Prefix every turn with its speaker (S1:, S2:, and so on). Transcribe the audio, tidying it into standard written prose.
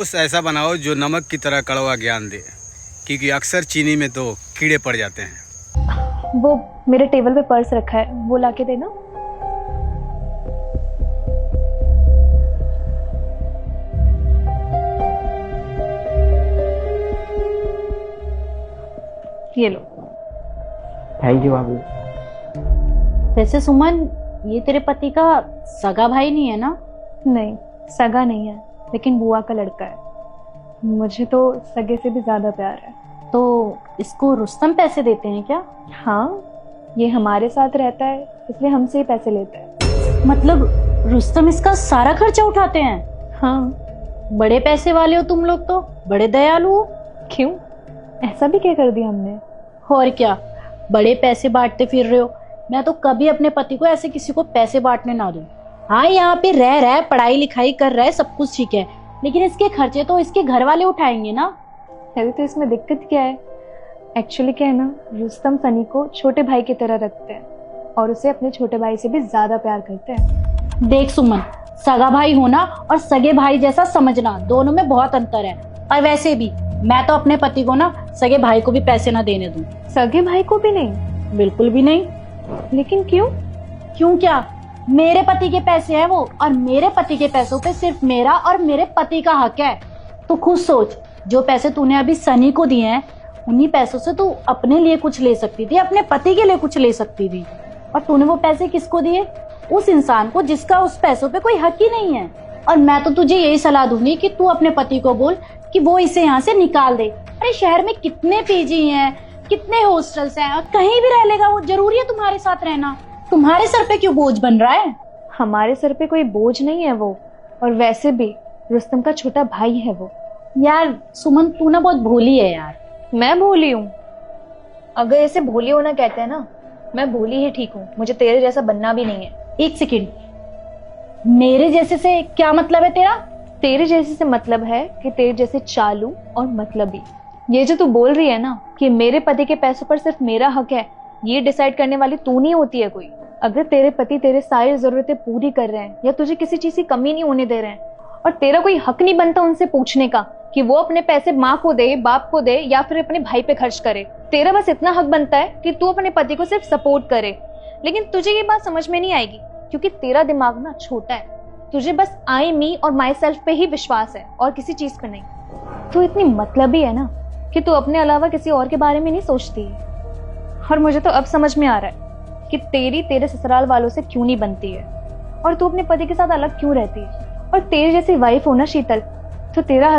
S1: कुछ ऐसा बनाओ जो नमक की तरह कड़वा ज्ञान दे, क्योंकि अक्सर चीनी में तो कीड़े पड़ जाते हैं।
S2: वो मेरे टेबल पे पर्स रखा है, वो लाके देना। ये लो।
S3: थैंक यू भाभी।
S4: वैसे सुमन, ये तेरे पति का सगा भाई नहीं है ना?
S2: नहीं, सगा नहीं है, लेकिन बुआ का लड़का है। मुझे तो सगे से भी ज्यादा प्यार है।
S4: तो इसको रुस्तम पैसे देते हैं क्या?
S2: हाँ, ये हमारे साथ रहता है, इसलिए हमसे ही पैसे लेता है।
S4: मतलब रुस्तम इसका सारा खर्चा उठाते हैं?
S2: हाँ।
S4: बड़े पैसे वाले हो तुम लोग, तो बड़े दयालु हो।
S2: क्यों, ऐसा भी क्या कर दिया हमने?
S4: और क्या, बड़े पैसे बांटते फिर रहे हो। मैं तो कभी अपने पति को ऐसे किसी को पैसे बांटने ना दूं। हाँ, यहाँ पे रह रहा है, पढ़ाई लिखाई कर रहा है, सब कुछ ठीक है, लेकिन इसके खर्चे तो इसके घर वाले उठाएंगे ना।
S2: अरे तो इसमें दिक्कत क्या है? एक्चुअली क्या है ना, रुस्तम सनी को छोटे भाई की तरह रखते हैं और उसे अपने छोटे भाई से भी ज्यादा प्यार करते हैं।
S4: देख सुमन, सगा भाई होना और सगे भाई जैसा समझना, दोनों में बहुत अंतर है। और वैसे भी मैं तो अपने पति को ना सगे भाई को भी पैसे ना देने दूं।
S2: सगे भाई को भी नहीं?
S4: बिल्कुल भी नहीं।
S2: लेकिन क्यों?
S4: क्यों क्या, मेरे पति के पैसे हैं वो, और मेरे पति के पैसों पे सिर्फ मेरा और मेरे पति का हक है। तू खुद सोच, जो पैसे तूने अभी सनी को दिए हैं, उन्हीं पैसों से तू अपने लिए कुछ ले सकती थी, अपने पति के लिए कुछ ले सकती थी। और तूने वो पैसे किसको दिए? उस इंसान को जिसका उस पैसों पे कोई हक ही नहीं है। और मैं तो तुझे यही सलाह दूंगी कि तू अपने पति को बोल कि वो इसे यहाँ से निकाल दे। अरे शहर में कितने पीजी हैं, कितने हॉस्टल्स हैं, और कहीं भी रह लेगा वो। जरूरी है तुम्हारे साथ रहना? तुम्हारे सर पे क्यों बोझ बन रहा है?
S2: हमारे सर पे कोई बोझ नहीं है वो, और वैसे भी रुस्तम का छोटा भाई है वो।
S4: यार सुमन, तू ना बहुत भोली है यार।
S2: मैं भोली हूँ? अगर ऐसे भोली होना कहते हैं ना, मैं भोली ही ठीक हूँ। मुझे तेरे जैसा बनना भी नहीं है।
S4: एक सेकेंड, मेरे जैसे से क्या मतलब है तेरा?
S2: तेरे जैसे से मतलब है कि तेरे जैसे चालू और मतलबी। ये जो तू बोल रही है ना कि मेरे पति के पैसों पर सिर्फ मेरा हक है, ये डिसाइड करने वाली तू नहीं होती है कोई। अगर तेरे पति तेरे सारी जरूरतें पूरी कर रहे हैं या तुझे किसी चीज की कमी नहीं होने दे रहे हैं, और तेरा कोई हक नहीं बनता उनसे पूछने का कि वो अपने पैसे माँ को दे, बाप को दे, या फिर अपने भाई पे खर्च करे। तेरा बस इतना हक बनता है कि तू अपने पति को सिर्फ सपोर्ट करे। लेकिन तुझे ये बात समझ में नहीं आएगी, क्योंकि तेरा दिमाग ना छोटा है। तुझे बस आई, मी और माई सेल्फ पे ही विश्वास है, और किसी चीज पे नहीं। तू इतनी मतलबी है ना कि तू अपने अलावा किसी और के बारे में नहीं सोचती। और मुझे तो अब समझ में आ रहा है कि तेरे ससुराल वालों से क्यों नहीं बनती है, और तू अपने पति के साथ अलग क्यों रहती है। और तेरी जैसी वाइफ हो ना शीतल, तो तेरा